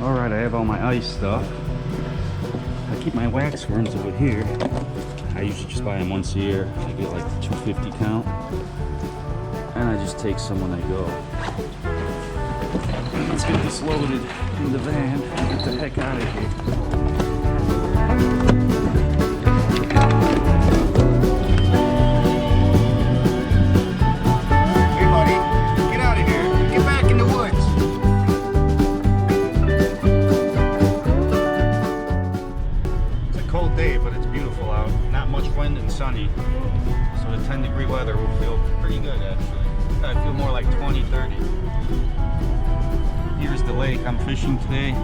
Alright, I have all my ice stuff. I keep my wax worms over here. I usually just buy them once a year. I get like the 250 count. And I just take some when I go. Let's get this loaded in the van. Get the heck out of here. Sunny, so the 10-degree weather will feel pretty good actually. I feel more like 20, 30. Here's the lake I'm fishing today.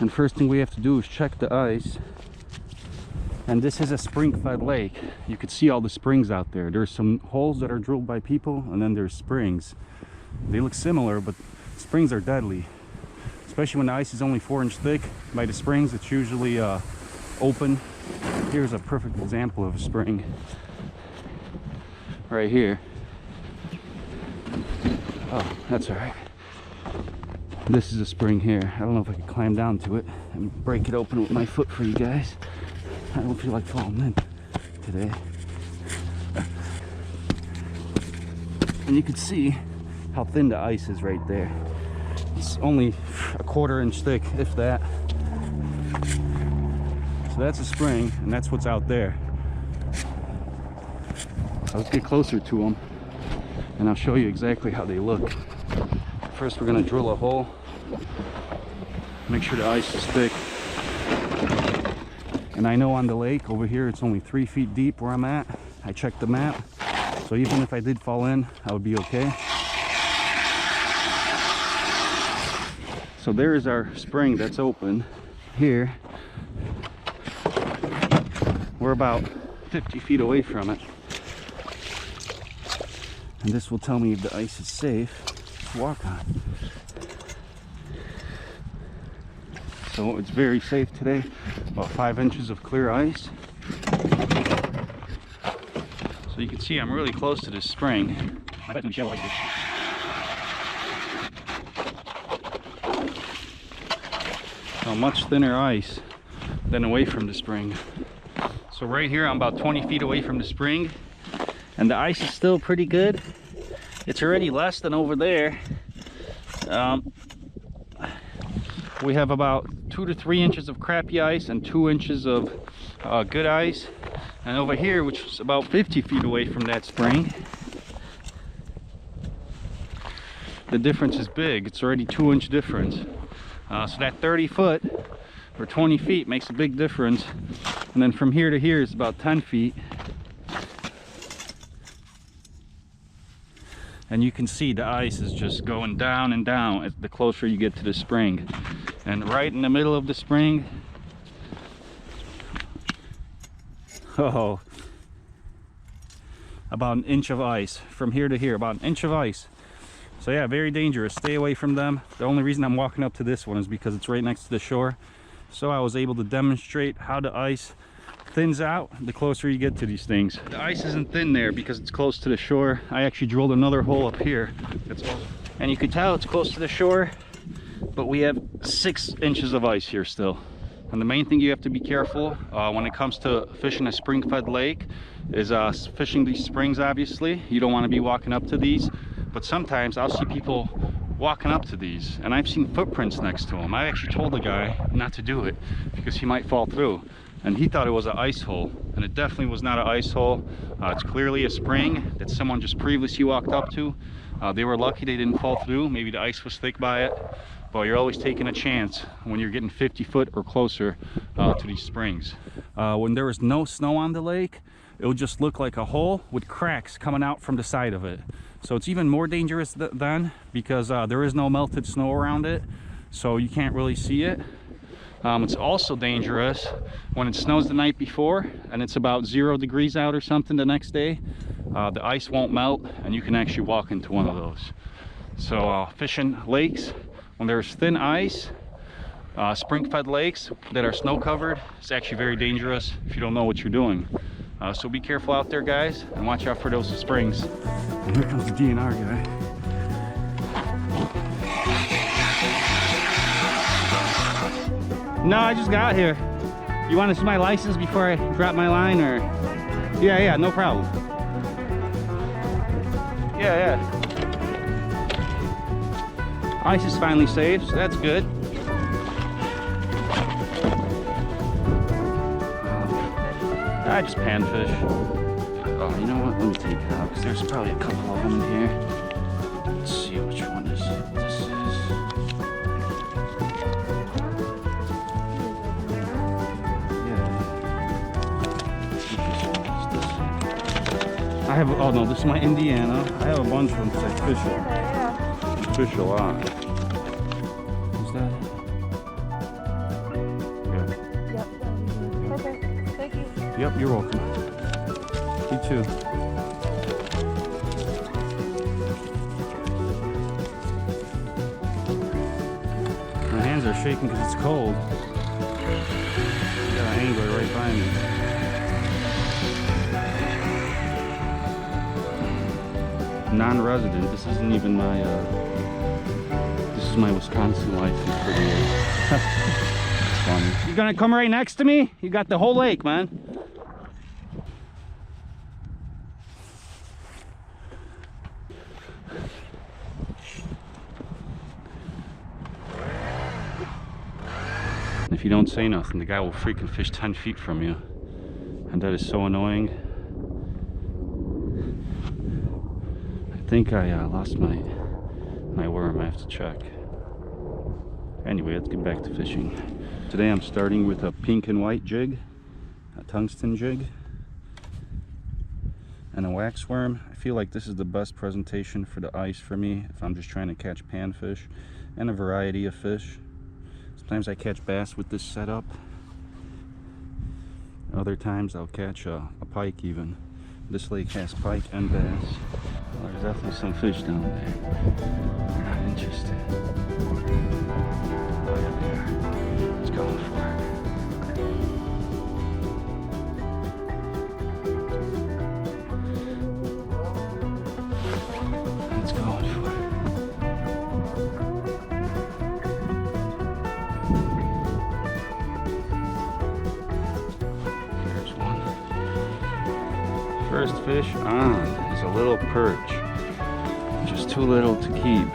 And first thing we have to do is check the ice. And this is a spring-fed lake. You could see all the springs out there. There's some holes that are drilled by people, and then there's springs. They look similar, but springs are deadly. Especially when the ice is only 4-inch thick. By the springs, it's usually open. Here's a perfect example of a spring right here. Oh, that's all right. This is a spring here. I don't know if I can climb down to it and break it open with my foot for you guys. I don't feel like falling in today. And you can see how thin the ice is right there. It's only a 1/4 inch thick, if that. So that's a spring, and that's what's out there. Let's get closer to them, and I'll show you exactly how they look. First, we're going to drill a hole. Make sure the ice is thick. And I know on the lake over here, it's only 3 feet deep where I'm at. I checked the map, so even if I did fall in, I would be okay. So there is our spring that's open here. We're about 50 feet away from it. And this will tell me if the ice is safe to walk on. So it's very safe today. About 5 inches of clear ice. So you can see I'm really close to this spring. So much thinner ice than away from the spring. So right here I'm about 20 feet away from the spring, and the ice is still pretty good. It's already less than over there. We have about 2 to 3 inches of crappy ice and 2 inches of good ice. And over here, which is about 50 feet away from that spring, the difference is big. It's already 2-inch difference. So that 30 foot or 20 feet makes a big difference. And then from here to here is about 10 feet. And you can see the ice is just going down and down as the closer you get to the spring. And right in the middle of the spring, oh, about 1 inch of ice. From here to here, about 1 inch of ice. So yeah, very dangerous. Stay away from them. The only reason I'm walking up to this one is because it's right next to the shore. So I was able to demonstrate how the ice thins out the closer you get to these things. The ice isn't thin there because it's close to the shore. I actually drilled another hole up here. And you can tell it's close to the shore, but we have 6 inches of ice here still. And the main thing you have to be careful when it comes to fishing a spring-fed lake is fishing these springs, obviously. You don't want to be walking up to these, but sometimes I'll see people walking up to these, and I've seen footprints next to them. I actually told the guy not to do it because he might fall through, and he thought it was an ice hole, and it definitely was not an ice hole. It's clearly a spring that someone just previously walked up to. They were lucky they didn't fall through. Maybe the ice was thick by it, but you're always taking a chance when you're getting 50 foot or closer to these springs. When there was no snow on the lake, it would just look like a hole with cracks coming out from the side of it. So it's even more dangerous then because there is no melted snow around it, so you can't really see it. It's also dangerous when it snows the night before and it's about 0 degrees out or something the next day. The ice won't melt and you can actually walk into one of those. So fishing lakes when there's thin ice, spring-fed lakes that are snow covered, it's actually very dangerous if you don't know what you're doing. So be careful out there, guys, and watch out for those springs. And here comes the DNR guy. No, I just got here. You want to see my license before I drop my line, or? Yeah, no problem. Yeah. Ice is finally safe, so that's good. I just panfish. Oh, you know what? Let me take it out because there's probably a couple of them in here. Let's see which one this is. I have, oh no, this is my Indiana. I have a bunch of them because I fish it. I fish a lot. Is that it? Yeah. Yep. Okay, thank you. Yep, you're welcome. You too. My hands are shaking because it's cold. Got an angler right by me. Non-resident. This isn't even my this is my Wisconsin license for the year. It's funny. You gonna come right next to me? You got the whole lake, man. If you don't say nothing, the guy will freaking fish 10 feet from you, and that is so annoying. I think I lost my worm. I have to check. Anyway, let's get back to fishing. Today I'm starting with a pink and white jig, a tungsten jig, and a wax worm. I feel like this is the best presentation for the ice for me if I'm just trying to catch panfish and a variety of fish. Sometimes I catch bass with this setup. Other times I'll catch a pike even. This lake has pike and bass. Well, there's definitely some fish down there. They're not interested. Oh yeah, they are. It's going for it. It's going for it. Here's one. First fish on is a little perch. Just too little to keep.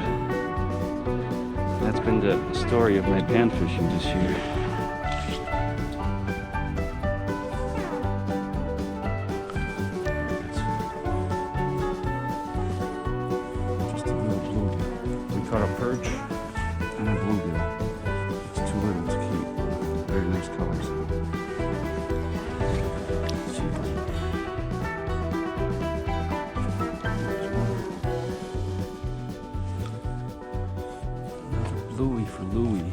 That's been the story of my pan fishing this year. Just a little bluegill. We caught a perch and a bluegill. It's too little to keep. Very nice colors. Louie for Louie.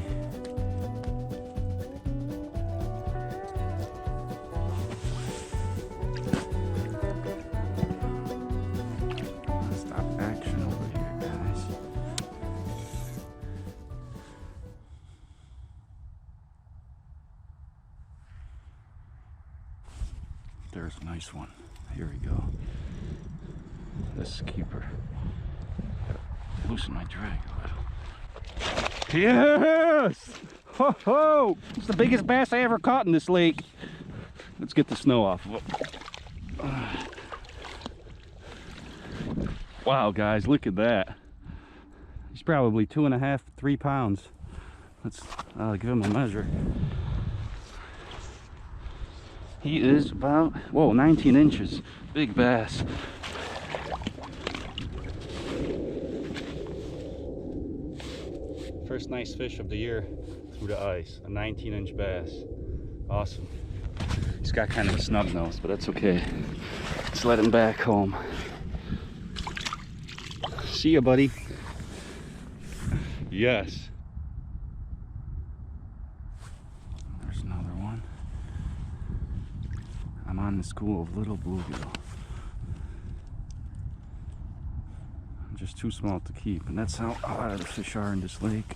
Stop action over here, guys. There's a nice one. Here we go. This is keeper. Loosen my drag a little. Yes! Ho ho! It's the biggest bass I ever caught in this lake. Let's get the snow off. Wow, guys, look at that. He's probably 2.5, 3 pounds. Let's give him a measure. He is about, whoa, 19 inches. Big bass. First nice fish of the year through the ice, a 19-inch bass. Awesome. He's got kind of a snub nose, but that's okay. Let's let him back home. See ya, buddy. Yes. There's another one. I'm on the school of little bluegill. Just too small to keep, and that's how a lot of the fish are in this lake.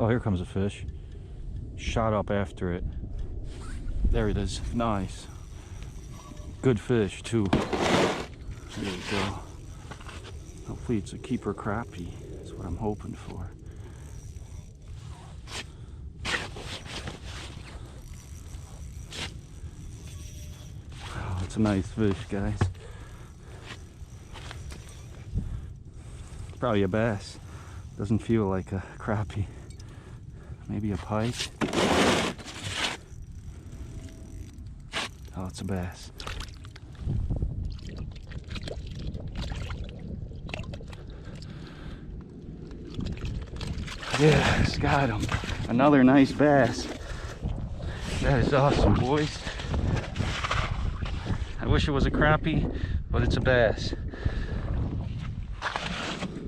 Oh, here comes a fish. Shot up after it. There it is. Nice. Good fish too. There we go. Hopefully it's a keeper crappie. That's what I'm hoping for. Oh, it's a nice fish, guys. Probably a bass. Doesn't feel like a crappie. Maybe a pike. Oh, it's a bass. Yes, got him. Another nice bass. That is awesome, boys. I wish it was a crappie, but it's a bass.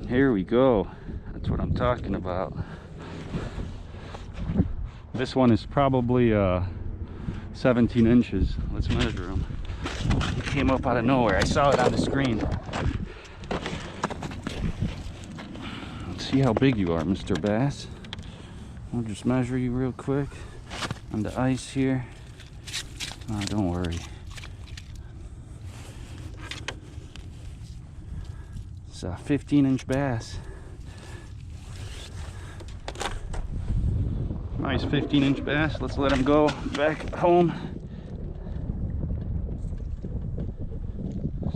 Here we go. That's what I'm talking about. This one is probably 17 inches. Let's measure him. He came up out of nowhere. I saw it on the screen. Let's see how big you are, Mr. Bass. I'll just measure you real quick on the ice here. Oh, don't worry. It's a 15-inch bass. Nice 15-inch bass. Let's let him go back home.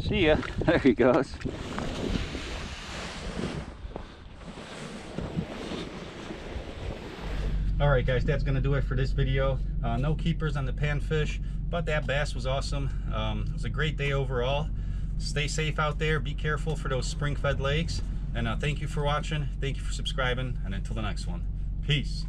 See ya. There he goes. Alright guys, that's going to do it for this video. No keepers on the panfish, but that bass was awesome. It was a great day overall. Stay safe out there. Be careful for those spring-fed lakes. And thank you for watching. Thank you for subscribing. And until the next one. Peace.